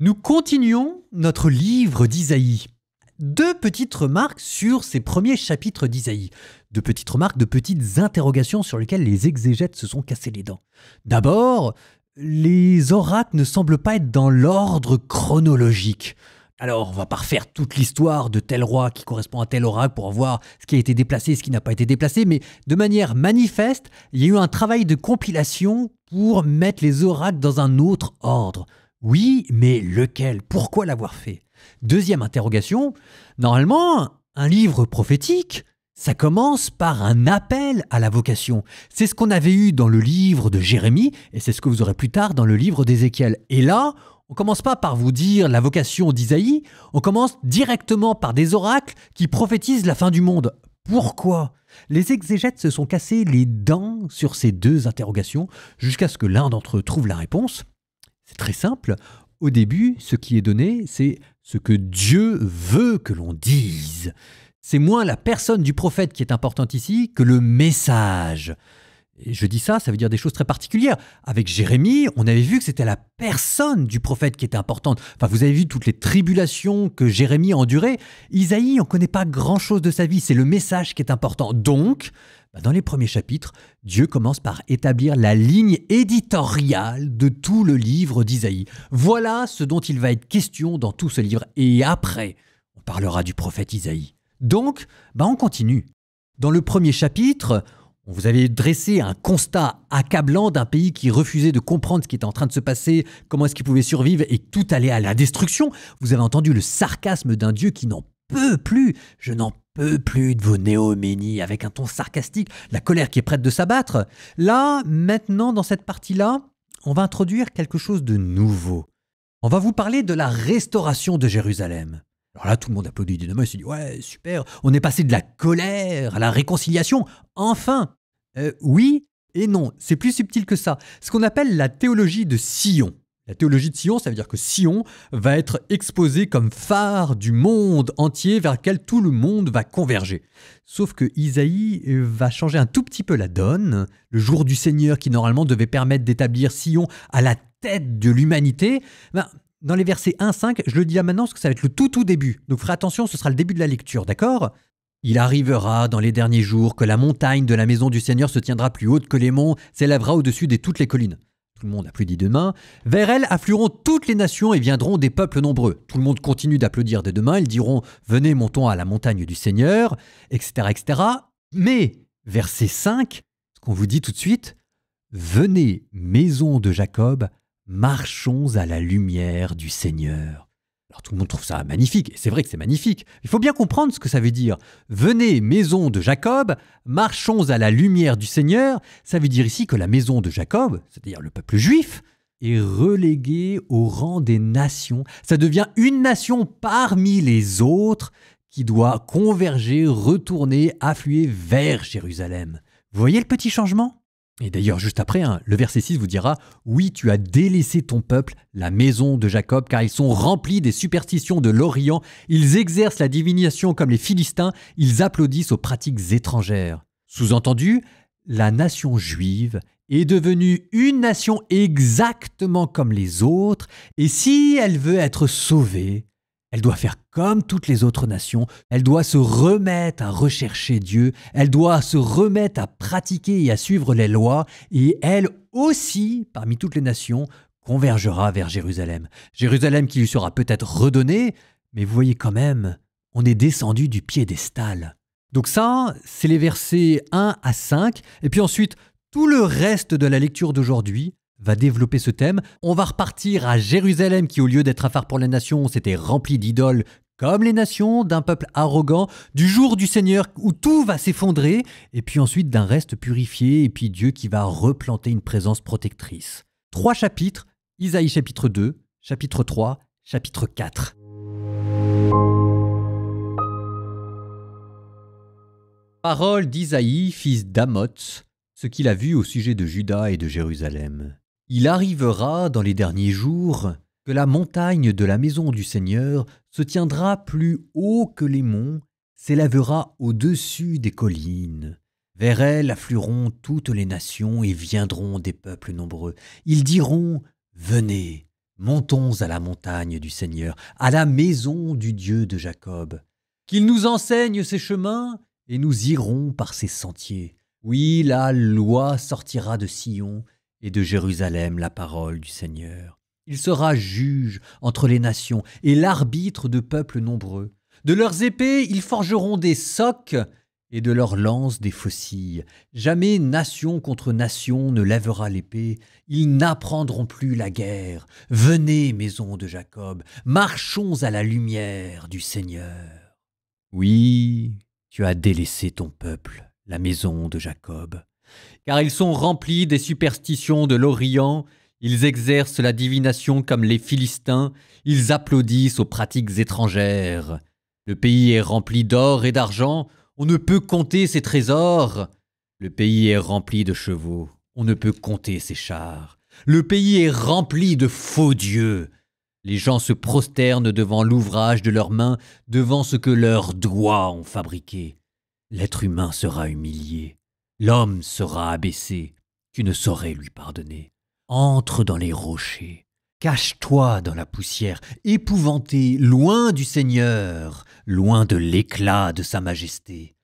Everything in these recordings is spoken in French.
Nous continuons notre livre d'Isaïe. Deux petites remarques sur ces premiers chapitres d'Isaïe. Deux petites remarques, de petites interrogations sur lesquelles les exégètes se sont cassés les dents. D'abord, les oracles ne semblent pas être dans l'ordre chronologique. Alors, on va pas refaire toute l'histoire de tel roi qui correspond à tel oracle pour voir ce qui a été déplacé et ce qui n'a pas été déplacé, mais de manière manifeste, il y a eu un travail de compilation pour mettre les oracles dans un autre ordre. Oui, mais lequel? Pourquoi l'avoir fait? Deuxième interrogation, normalement, un livre prophétique, ça commence par un appel à la vocation. C'est ce qu'on avait eu dans le livre de Jérémie, et c'est ce que vous aurez plus tard dans le livre d'Ézéchiel. Et là, on commence pas par vous dire la vocation d'Isaïe, on commence directement par des oracles qui prophétisent la fin du monde. Pourquoi? Les exégètes se sont cassés les dents sur ces deux interrogations, jusqu'à ce que l'un d'entre eux trouve la réponse. C'est très simple. Au début, ce qui est donné, c'est ce que Dieu veut que l'on dise. C'est moins la personne du prophète qui est importante ici que le message. Et je dis ça, ça veut dire des choses très particulières. Avec Jérémie, on avait vu que c'était la personne du prophète qui était importante. Enfin, vous avez vu toutes les tribulations que Jérémie a endurées. Isaïe, on ne connaît pas grand-chose de sa vie, c'est le message qui est important. Donc, dans les premiers chapitres, Dieu commence par établir la ligne éditoriale de tout le livre d'Isaïe. Voilà ce dont il va être question dans tout ce livre. Et après, on parlera du prophète Isaïe. Donc, on continue. Dans le premier chapitre, on vous avait dressé un constat accablant d'un pays qui refusait de comprendre ce qui était en train de se passer, comment est-ce qu'il pouvait survivre et tout allait à la destruction. Vous avez entendu le sarcasme d'un Dieu qui n'en peut plus. Je n'en peux plus de vos néoménies, avec un ton sarcastique, la colère qui est prête de s'abattre. Là, maintenant, dans cette partie-là, on va introduire quelque chose de nouveau. On va vous parler de la restauration de Jérusalem. Alors là, tout le monde applaudit d'une main et se dit « Ouais, super, on est passé de la colère à la réconciliation, enfin !» Oui et non, c'est plus subtil que ça. Ce qu'on appelle la théologie de Sion. La théologie de Sion, ça veut dire que Sion va être exposé comme phare du monde entier vers lequel tout le monde va converger. Sauf que Isaïe va changer un tout petit peu la donne. Le jour du Seigneur qui normalement devait permettre d'établir Sion à la tête de l'humanité, dans les versets 1-5, je le dis là maintenant parce que ça va être le tout début. Donc ferez attention, ce sera le début de la lecture, d'accord ? Il arrivera dans les derniers jours que la montagne de la maison du Seigneur se tiendra plus haute que les monts, s'élèvera au-dessus de toutes les collines. Tout le monde applaudit de main. Vers elle afflueront toutes les nations et viendront des peuples nombreux. Tout le monde continue d'applaudir des deux mains. Ils diront « Venez, montons à la montagne du Seigneur », etc., etc. Mais, verset 5, ce qu'on vous dit tout de suite, « Venez, maison de Jacob, marchons à la lumière du Seigneur ». Alors tout le monde trouve ça magnifique, et c'est vrai que c'est magnifique. Il faut bien comprendre ce que ça veut dire. Venez, maison de Jacob, marchons à la lumière du Seigneur. Ça veut dire ici que la maison de Jacob, c'est-à-dire le peuple juif, est reléguée au rang des nations. Ça devient une nation parmi les autres qui doit converger, retourner, affluer vers Jérusalem. Vous voyez le petit changement ? Et d'ailleurs, juste après, le verset 6 vous dira « Oui, tu as délaissé ton peuple, la maison de Jacob, car ils sont remplis des superstitions de l'Orient. Ils exercent la divination comme les Philistins. Ils applaudissent aux pratiques étrangères. » Sous-entendu, la nation juive est devenue une nation exactement comme les autres. Et si elle veut être sauvée, elle doit faire comme toutes les autres nations, elle doit se remettre à rechercher Dieu, elle doit se remettre à pratiquer et à suivre les lois, et elle aussi, parmi toutes les nations, convergera vers Jérusalem. Jérusalem qui lui sera peut-être redonnée, mais vous voyez quand même, on est descendu du piédestal. Donc ça, c'est les versets 1-5, et puis ensuite, tout le reste de la lecture d'aujourd'hui va développer ce thème. On va repartir à Jérusalem qui, au lieu d'être un phare pour les nations, s'était rempli d'idoles comme les nations, d'un peuple arrogant, du jour du Seigneur où tout va s'effondrer, et puis ensuite d'un reste purifié, et puis Dieu qui va replanter une présence protectrice. 3 chapitres, Isaïe chapitre 2, chapitre 3, chapitre 4. Parole d'Isaïe, fils d'Amoz, ce qu'il a vu au sujet de Juda et de Jérusalem. Il arrivera dans les derniers jours que la montagne de la maison du Seigneur se tiendra plus haut que les monts, s'élèvera au-dessus des collines. Vers elle afflueront toutes les nations et viendront des peuples nombreux. Ils diront « Venez, Montons à la montagne du Seigneur, à la maison du Dieu de Jacob. Qu'il nous enseigne ses chemins, et nous irons par ses sentiers. Oui, la loi sortira de Sion, et de Jérusalem la parole du Seigneur. Il sera juge entre les nations, et l'arbitre de peuples nombreux. De leurs épées, ils forgeront des socs, et de leurs lances des faucilles. Jamais nation contre nation ne lèvera l'épée, ils n'apprendront plus la guerre. Venez, maison de Jacob, marchons à la lumière du Seigneur. Oui, tu as délaissé ton peuple, la maison de Jacob, car ils sont remplis des superstitions de l'Orient, ils exercent la divination comme les Philistins, ils applaudissent aux pratiques étrangères. Le pays est rempli d'or et d'argent, on ne peut compter ses trésors. Le pays est rempli de chevaux, on ne peut compter ses chars. Le pays est rempli de faux dieux. Les gens se prosternent devant l'ouvrage de leurs mains, devant ce que leurs doigts ont fabriqué. L'être humain sera humilié, l'homme sera abaissé, tu ne saurais lui pardonner. Entre dans les rochers, cache-toi dans la poussière, épouvanté, loin du Seigneur, loin de l'éclat de sa majesté.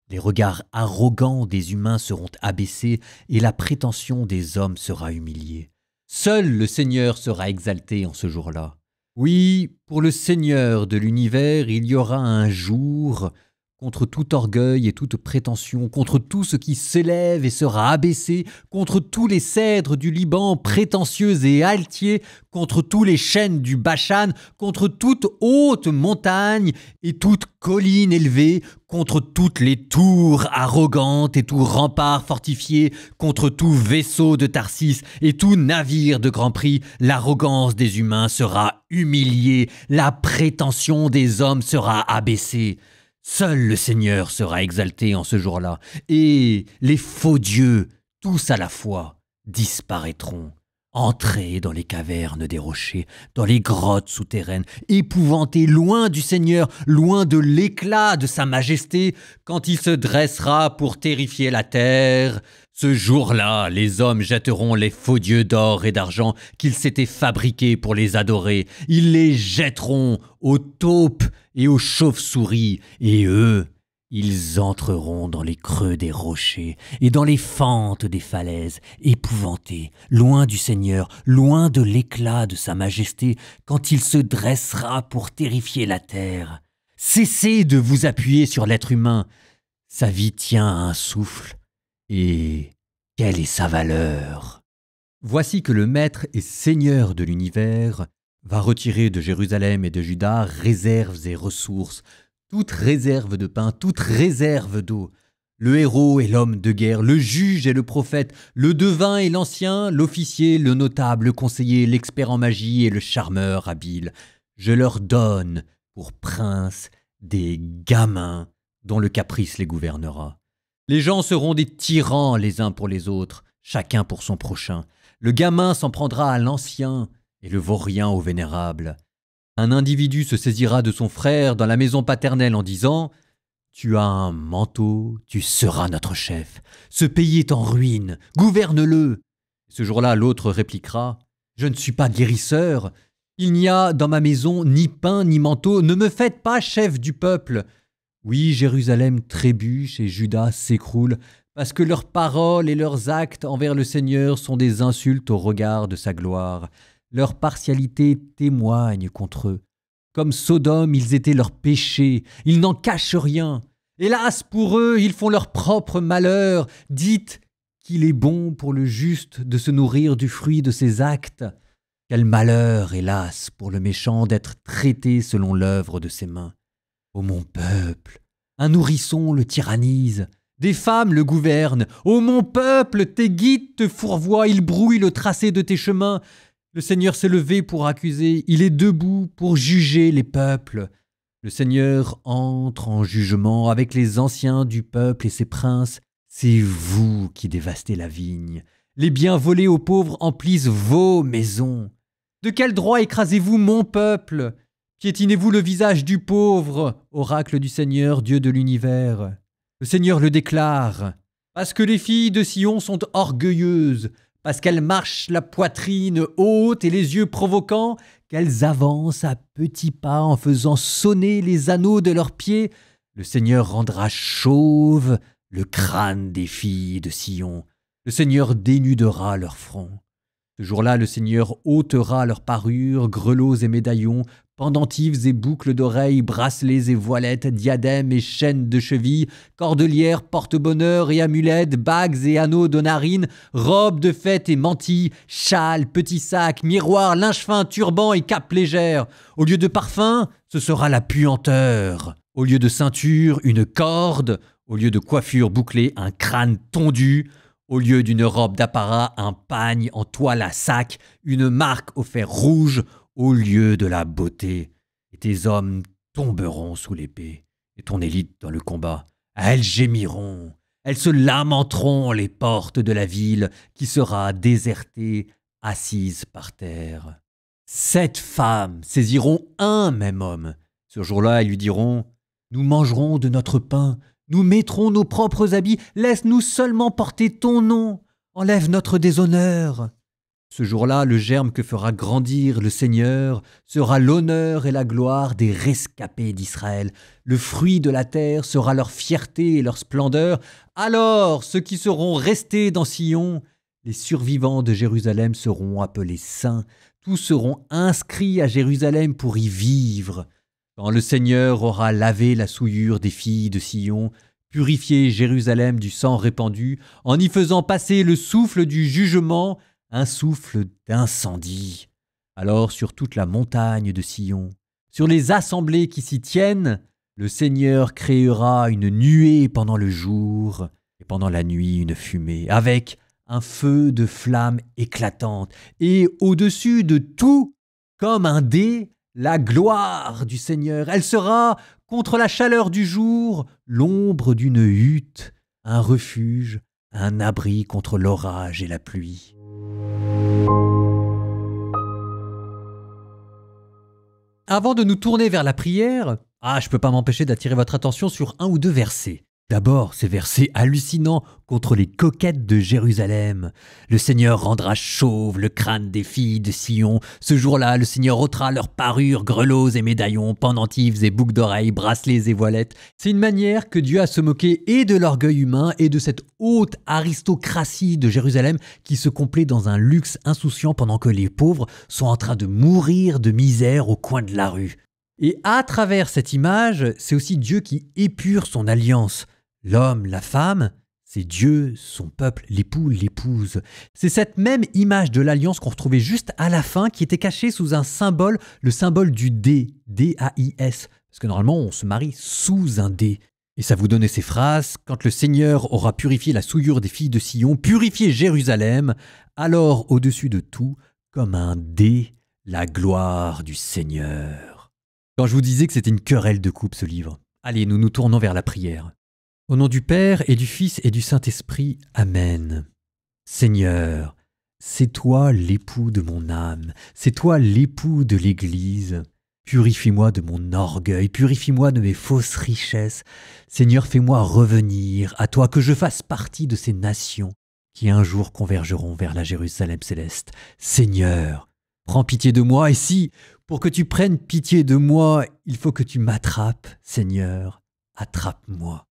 Les regards arrogants des humains seront abaissés et la prétention des hommes sera humiliée. Seul le Seigneur sera exalté en ce jour-là. Oui, pour le Seigneur de l'univers, il y aura un jour contre tout orgueil et toute prétention, contre tout ce qui s'élève et sera abaissé, contre tous les cèdres du Liban prétentieux et altiers, contre tous les chênes du Bashan, contre toute haute montagne et toute colline élevée, contre toutes les tours arrogantes et tout rempart fortifié, contre tout vaisseau de Tarsis et tout navire de grand prix, l'arrogance des humains sera humiliée, la prétention des hommes sera abaissée. Seul le Seigneur sera exalté en ce jour-là, et les faux dieux, tous à la fois, disparaîtront. Entrez dans les cavernes des rochers, dans les grottes souterraines, épouvantés, loin du Seigneur, loin de l'éclat de sa majesté, quand il se dressera pour terrifier la terre. Ce jour-là, les hommes jetteront les faux dieux d'or et d'argent qu'ils s'étaient fabriqués pour les adorer. Ils les jetteront aux taupes et aux chauves-souris, et eux, ils entreront dans les creux des rochers et dans les fentes des falaises, épouvantés, loin du Seigneur, loin de l'éclat de sa majesté, quand il se dressera pour terrifier la terre. Cessez de vous appuyer sur l'être humain. Sa vie tient à un souffle, et quelle est sa valeur? Voici que le Maître et Seigneur de l'univers va retirer de Jérusalem et de Juda réserves et ressources, toute réserve de pain, toute réserve d'eau. Le héros et l'homme de guerre, le juge et le prophète, le devin et l'ancien, l'officier, le notable, le conseiller, l'expert en magie et le charmeur habile. Je leur donne pour princes des gamins dont le caprice les gouvernera. Les gens seront des tyrans les uns pour les autres, chacun pour son prochain. Le gamin s'en prendra à l'ancien et le vaurien au vénérable. Un individu se saisira de son frère dans la maison paternelle en disant « Tu as un manteau, tu seras notre chef. Ce pays est en ruine, gouverne-le. » Ce jour-là, l'autre répliquera « Je ne suis pas guérisseur. Il n'y a dans ma maison ni pain ni manteau. Ne me faites pas chef du peuple. » Oui, Jérusalem trébuche et Juda s'écroule parce que leurs paroles et leurs actes envers le Seigneur sont des insultes au regard de sa gloire. Leur partialité témoigne contre eux. Comme Sodome, ils étaient leurs péchés, ils n'en cachent rien. Hélas pour eux, ils font leur propre malheur. Dites qu'il est bon pour le juste de se nourrir du fruit de ses actes. Quel malheur, hélas, pour le méchant d'être traité selon l'œuvre de ses mains. Ô mon peuple, un nourrisson le tyrannise, des femmes le gouvernent. Ô mon peuple, tes guides te fourvoient, ils brouillent le tracé de tes chemins. Le Seigneur s'est levé pour accuser, il est debout pour juger les peuples. Le Seigneur entre en jugement avec les anciens du peuple et ses princes. C'est vous qui dévastez la vigne. Les biens volés aux pauvres emplissent vos maisons. De quel droit écrasez-vous mon peuple? Piétinez-vous le visage du pauvre, oracle du Seigneur, Dieu de l'univers. Le Seigneur le déclare. Parce que les filles de Sion sont orgueilleuses, parce qu'elles marchent la poitrine haute et les yeux provoquants, qu'elles avancent à petits pas en faisant sonner les anneaux de leurs pieds, le Seigneur rendra chauve le crâne des filles de Sion. Le Seigneur dénudera leur front. Ce jour-là, le Seigneur ôtera leurs parures, grelots et médaillons, pendentifs et boucles d'oreilles, bracelets et voilettes, diadèmes et chaînes de cheville, cordelières, porte-bonheur et amulettes, bagues et anneaux de narines, robes de fête et mantilles, châles, petits sacs, miroirs, linge fin, turbans et capes légères. Au lieu de parfum, ce sera la puanteur. Au lieu de ceinture, une corde. Au lieu de coiffure bouclée, un crâne tondu. Au lieu d'une robe d'apparat, un pagne en toile à sac, une marque au fer rouge, au lieu de la beauté. Et tes hommes tomberont sous l'épée, et ton élite dans le combat. Elles gémiront, elles se lamenteront les portes de la ville qui sera désertée, assise par terre. 7 femmes saisiront un même homme. Ce jour-là, elles lui diront « Nous mangerons de notre pain, nous mettrons nos propres habits, laisse-nous seulement porter ton nom, enlève notre déshonneur. » Ce jour-là, le germe que fera grandir le Seigneur sera l'honneur et la gloire des rescapés d'Israël. Le fruit de la terre sera leur fierté et leur splendeur. Alors, ceux qui seront restés dans Sion, les survivants de Jérusalem seront appelés saints. Tous seront inscrits à Jérusalem pour y vivre. Quand le Seigneur aura lavé la souillure des filles de Sion, purifié Jérusalem du sang répandu, en y faisant passer le souffle du jugement, un souffle d'incendie. Alors sur toute la montagne de Sion, sur les assemblées qui s'y tiennent, le Seigneur créera une nuée pendant le jour et pendant la nuit une fumée, avec un feu de flamme éclatante, et au-dessus de tout, comme un dé, la gloire du Seigneur. Elle sera, contre la chaleur du jour, l'ombre d'une hutte, un refuge, un abri contre l'orage et la pluie. Avant de nous tourner vers la prière, je ne peux pas m'empêcher d'attirer votre attention sur un ou deux versets. D'abord, ces versets hallucinants contre les coquettes de Jérusalem. Le Seigneur rendra chauve le crâne des filles de Sion. Ce jour-là, le Seigneur ôtera leurs parures, grelots et médaillons, pendentifs et boucles d'oreilles, bracelets et voilettes. C'est une manière que Dieu a se moquer et de l'orgueil humain et de cette haute aristocratie de Jérusalem qui se complaît dans un luxe insouciant pendant que les pauvres sont en train de mourir de misère au coin de la rue. Et à travers cette image, c'est aussi Dieu qui épure son alliance. L'homme, la femme, c'est Dieu, son peuple, l'époux, l'épouse. C'est cette même image de l'alliance qu'on retrouvait juste à la fin qui était cachée sous un symbole, le symbole du dé, D-A-I-S. Parce que normalement, on se marie sous un dé. Et ça vous donnait ces phrases, quand le Seigneur aura purifié la souillure des filles de Sion, purifié Jérusalem, alors au-dessus de tout, comme un dé, la gloire du Seigneur. Quand je vous disais que c'était une querelle de couple ce livre, allez, nous nous tournons vers la prière. Au nom du Père et du Fils et du Saint-Esprit, Amen. Seigneur, c'est toi l'époux de mon âme, c'est toi l'époux de l'Église. Purifie-moi de mon orgueil, purifie-moi de mes fausses richesses. Seigneur, fais-moi revenir à toi, que je fasse partie de ces nations qui un jour convergeront vers la Jérusalem céleste. Seigneur, prends pitié de moi, et si, pour que tu prennes pitié de moi, il faut que tu m'attrapes, Seigneur, attrape-moi.